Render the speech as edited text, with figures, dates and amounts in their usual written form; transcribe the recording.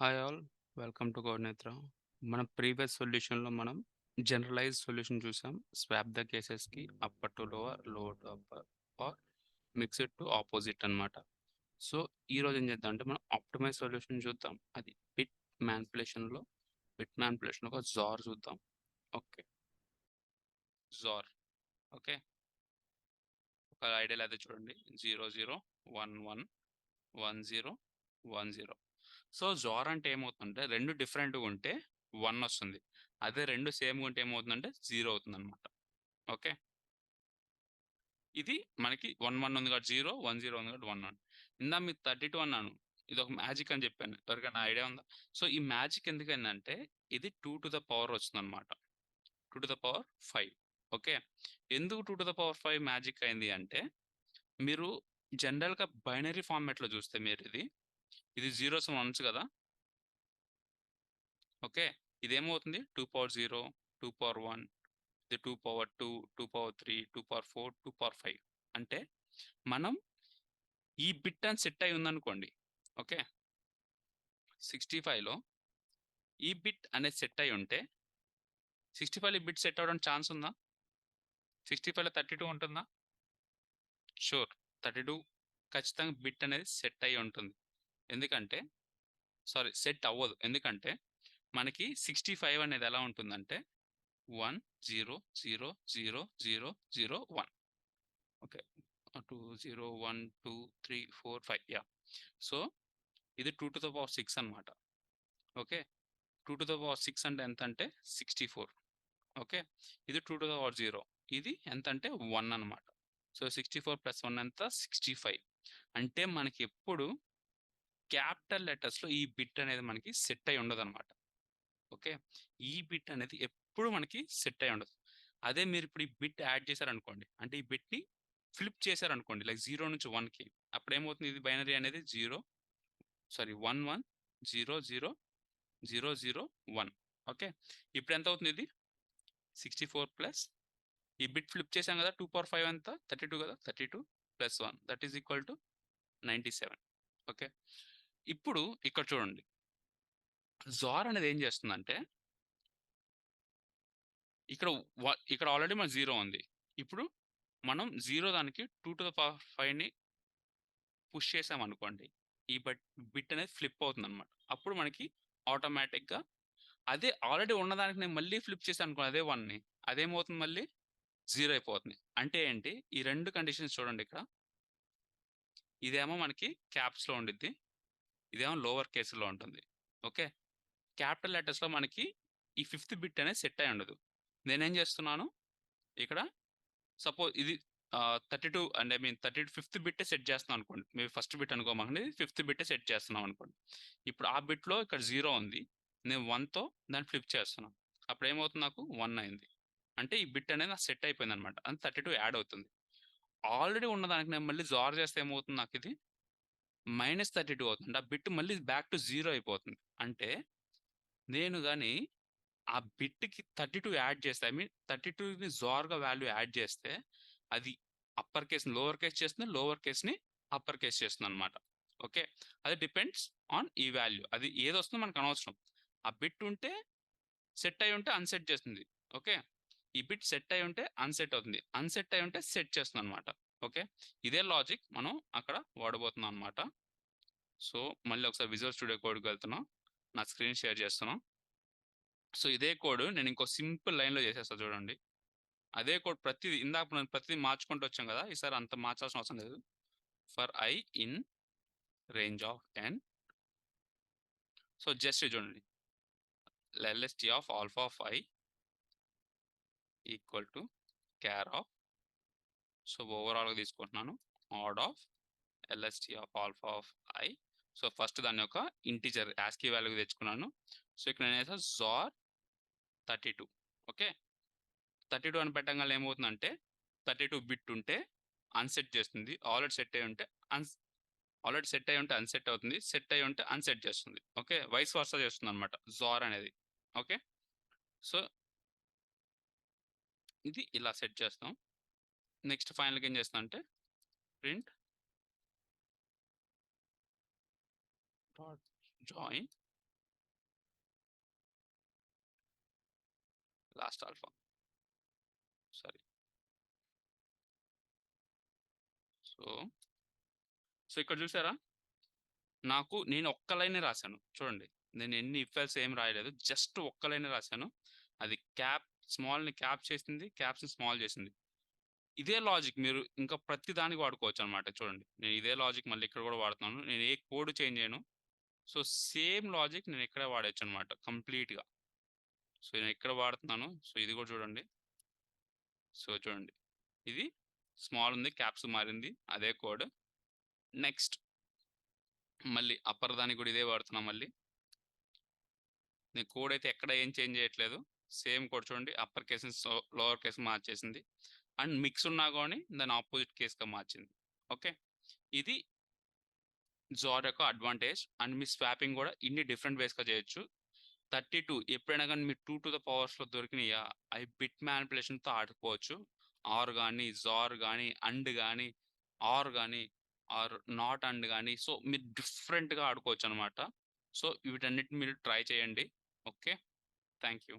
Hi all, welcome to coordinator. మన previous సొల్యూషన్లో మనం జనరలైజ్ సొల్యూషన్ చూసాం. స్వాప్ ద కేసెస్కి upper to lower, lower to upper or mixed to opposite అన్నమాట. So ఈ రోజు ఏం చేద్దాం అంటే మనం ఆప్టిమైజ్ సొల్యూషన్ చూద్దాం. అది బిట్ మ్యాన్పులేషన్లో ఒక జార్ చూద్దాం. Okay, jar. ఓకే, ఒక ఐడియల్ అయితే చూడండి, 00111010. సో జార్ అంటే ఏమవుతుందంటే రెండు డిఫరెంట్గా ఉంటే 1 వస్తుంది. అదే రెండు సేమ్గా ఉంటే ఏమవుతుందంటే 0 అవుతుంది అనమాట. ఓకే, ఇది మనకి 1 ఉంది కాబట్టి 0, 10 ఉంది కాబట్టి 1. ఇందా మీకు 32 అన్నాను, ఇది ఒక మ్యాజిక్ అని చెప్పాను. ఎవరికైనా ఐడియా ఉందా? సో ఈ మ్యాజిక్ ఎందుకైందంటే ఇది 2 to the power వస్తుంది అనమాట, 2 to the power 5. ఓకే, ఎందుకు 2 to the power 5 మ్యాజిక్ అయింది అంటే, మీరు జనరల్గా బైనరీ ఫార్మాట్లో చూస్తే మీరు ఇది జీరోస్ వన్స్ కదా. ఓకే, ఇదేమవుతుంది 2 power 0, 2 power 1, ఇది 2 power 2, 2 power 3, 2 power 4, 2 power 5. అంటే మనం ఈ బిట్ అని సెట్ అయి ఉందనుకోండి. ఓకే, 65లో ఈ బిట్ అనేది సెట్ అయి ఉంటే 65 ఈ బిట్ సెట్ అవ్వడానికి ఛాన్స్ ఉందా? 65లో 32 ఉంటుందా? షూర్, 32 ఖచ్చితంగా బిట్ అనేది సెట్ అయి ఉంటుంది. ఎందుకంటే సెట్ అవ్వదు. ఎందుకంటే మనకి 65 అనేది ఎలా ఉంటుందంటే 1 0 0 0 0 0 1. ఓకే, 2 0 1 2 3 4 5. యా, సో ఇది 2 to the power 6 అనమాట. ఓకే, 2 to the power 6 అంటే ఎంత అంటే 64. ఓకే, ఇది 2 to the power 0, ఇది ఎంత అంటే 1 అనమాట. సో 64 + 1 ఎంత? 65. అంటే మనకి ఎప్పుడు క్యాపిటల్ లెటర్స్లో ఈ బిట్ అనేది మనకి సెట్ అయి ఉండదు అనమాట. ఓకే, ఈ బిట్ అనేది ఎప్పుడు మనకి సెట్ అయి ఉండదు. అదే మీరు ఇప్పుడు ఈ బిట్ యాడ్ చేశారనుకోండి, అంటే ఈ బిట్ని ఫ్లిప్ చేశారనుకోండి, లైక్ 0 నుంచి 1కి, అప్పుడు ఏమవుతుంది, ఇది బైనరీ అనేది 1 1 0 0 0 0 1. ఓకే, ఇప్పుడు ఎంత అవుతుంది? ఇది 64 ప్లస్ ఈ బిట్ ఫ్లిప్ చేశాం కదా, 2 power 5 ఎంత? 32 కదా, 32 + 1 that is equal to 97. Okay, ఇప్పుడు ఇక్కడ చూడండి, జార్ అనేది ఏం చేస్తుందంటే, ఇక్కడ ఆల్రెడీ మన 0 ఉంది. ఇప్పుడు మనం 0 దానికి 2 to the power 5ని పుష్ చేసామనుకోండి, ఈ బిట్ అనేది ఫ్లిప్ అవుతుంది అనమాట. అప్పుడు మనకి ఆటోమేటిక్గా అదే ఆల్రెడీ ఉన్నదానికి నేను మళ్ళీ ఫ్లిప్ చేశాను అనుకో, అదే 1ని, అదేమవుతుంది, మళ్ళీ 0 అయిపోతుంది. అంటే ఏంటి, ఈ రెండు కండిషన్స్ చూడండి. ఇక్కడ ఇదేమో మనకి క్యాప్స్లో ఉండిద్ది, ఇదేమో లోవర్ కేసులో ఉంటుంది. ఓకే, క్యాపిటల్ లెటర్స్లో మనకి ఈ 5th బిట్ అనేది సెట్ అయి ఉండదు. నేనేం చేస్తున్నాను ఇక్కడ, సపోజ్ ఇది 32 అండ్ 5th బిట్టే సెట్ చేస్తున్నాం అనుకోండి. మేము ఫస్ట్ బిట్ అనుకోమండి, 5th బిట్టే సెట్ చేస్తున్నాం అనుకోండి. ఇప్పుడు ఆ బిట్లో ఇక్కడ 0 ఉంది, నేను 1తో దాన్ని ఫ్లిప్ చేస్తున్నాను. అప్పుడు ఏమవుతుంది, నాకు 1 అయింది. అంటే ఈ బిట్ అనేది నాకు సెట్ అయిపోయింది అనమాట. అంటే 32 యాడ్ అవుతుంది. ఆల్రెడీ ఉన్నదానికి నేను మళ్ళీ జార్ చేస్తే ఏమవుతుంది, నాకు ఇది -32 అవుతుంది. ఆ బిట్ మళ్ళీ బ్యాక్ టు 0 అయిపోతుంది. అంటే నేను కానీ ఆ బిట్కి 32 యాడ్ చేస్తే, 32ని జార్గా వాల్యూ యాడ్ చేస్తే, అది అప్పర్ కేస్ని లోవర్ కేస్ చేస్తుంది, లోవర్ కేస్ని అప్పర్ కేస్ చేస్తుంది అనమాట. ఓకే, అది డిపెండ్స్ ఆన్ ఈ వాల్యూ. అది ఏది వస్తుందో మనకు అనవసరం. ఆ బిట్ ఉంటే సెట్ అయి ఉంటే అన్సెట్ చేస్తుంది. ఓకే, ఈ బిట్ సెట్ అయి ఉంటే అన్సెట్ అవుతుంది, అన్సెట్ అయి ఉంటే సెట్ చేస్తుంది అనమాట. ఓకే, ఇదే లాజిక్ మనం అక్కడ వాడబోతున్నాం అనమాట. సో మళ్ళీ ఒకసారి విజువల్ స్టూడియో కోడ్కి వెళ్తున్నాం, నా స్క్రీన్ షేర్ చేస్తున్నాం. సో ఇదే కోడ్ నేను ఇంకో సింపుల్ లైన్లో చేసేస్తా చూడండి. అదే కోడ్ ప్రతిదీ ఇందాక మనం ప్రతిదీ మార్చుకుంటూ వచ్చాం కదా, ఈసారి అంత మార్చాల్సిన అవసరం లేదు. For I in range of 10. So just చూడండి, LST of alpha of I equal to care of, so ఓవరాల్గా తీసుకుంటున్నాను, mod of LST of alpha of I. So first దాని యొక్క ఇంటిజర్ యాస్కీ వాల్యూ తెచ్చుకున్నాను. సో ఇక్కడ నేను జార్ 32. ఓకే, 32 అని పెట్టగానే ఏమవుతుందంటే 32 బిట్ ఉంటే అన్సెట్ చేస్తుంది, ఆల్రెడీ సెట్ అయి ఉంటే అన్సెట్ అవుతుంది, సెట్ అయి ఉంటే అన్సెట్ చేస్తుంది. ఓకే, వైస్ వర్సా చేస్తుంది అనమాట జార్ అనేది. ఓకే, సో ఇది ఇలా సెట్ చేస్తాం. నెక్స్ట్ ఫైనల్గా ఏం చేస్తాం అంటే print dot join last alpha. Sorry. So ఇక్కడ చూసారా, నేను ఒక్క లైనే రాశాను చూడండి. నేను ఎన్ని ఇఫ్ ఎల్స్ ఏం రాయలేదు, జస్ట్ ఒక్క లైనే రాశాను. అది స్మాల్ని క్యాప్ చేసింది, క్యాప్స్ని స్మాల్ చేసింది. ఇదే లాజిక్ మీరు ఇంకా ప్రతి దానికి వాడుకోవచ్చు అనమాట. చూడండి, నేను ఇదే లాజిక్ మళ్ళీ ఇక్కడ కూడా వాడుతున్నాను. నేను ఏ కోడ్ చేంజ్ చేయను. సో సేమ్ లాజిక్ నేను ఇక్కడే వాడచ్చు అనమాట కంప్లీట్గా. సో నేను ఇక్కడ వాడుతున్నాను. సో ఇది కూడా చూడండి. సో చూడండి, ఇది స్మాల్ ఉంది, క్యాప్స్ మారింది, అదే కోడ్. నెక్స్ట్ మళ్ళీ అప్పర్ దానికి కూడా ఇదే వాడుతున్నాం. మళ్ళీ నేను కోడ్ అయితే ఎక్కడ ఏం చేంజ్ చేయట్లేదు, సేమ్ కోడ్ చూడండి. అప్పర్ కేస్ లోవర్ కేస్ మార్చేసింది, అండ్ మిక్స్ ఉన్నా కానీ దాని ఆపోజిట్ కేస్గా మార్చింది. ఓకే, ఇది జార్ యొక్క అడ్వాంటేజ్. అండ్ మీ స్వాపింగ్ కూడా ఇన్ని డిఫరెంట్ వేస్గా చేయొచ్చు. 32 ఎప్పుడైనా కానీ మీరు 2 to the powers దొరికినాయా, అవి బిట్ మ్యానిపులేషన్తో ఆడుకోవచ్చు. ఆర్ కానీ, జార్ కానీ, అండ్ కానీ, ఆర్ కానీ, ఆర్ నాట్ అండ్ కానీ. సో మీరు డిఫరెంట్గా ఆడుకోవచ్చు అనమాట. సో వీటన్నిటిని మీరు ట్రై చేయండి. Okay, thank you.